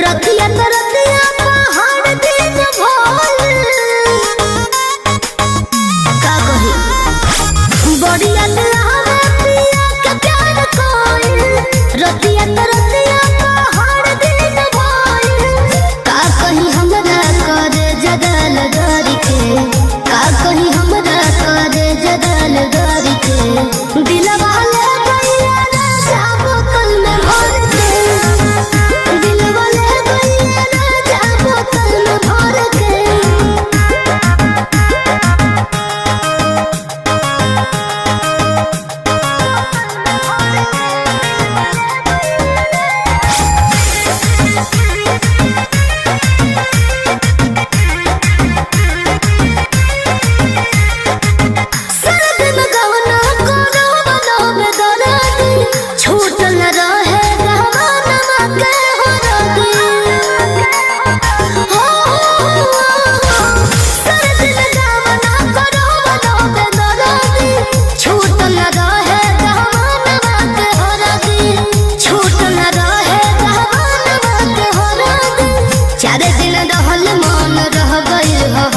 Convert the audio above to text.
रतिया तो रतिया पहाड़ दिन भोल का कही बढ़िया दिलावे पिया के प्यार कोई रतिया तो रतिया पहाड़ दिन भोल का कही हमरा करे जगल गरी के का कही हमरा करे जगल गरी के दिलवा ले गइया ना जाबो कल में भर के दिलवा ले गइया ना जाबो कल में भर के सरद में गवना कोनो बनो में दरादी छूटल रहे गहवाना के हो रादी हो सरद में गवना कोनो बनो में दरादी छूटल रहे गहवाना के हो रादी छूटल रहे गहवाना के हो रादी चार दिन रहल मन रह गइल हो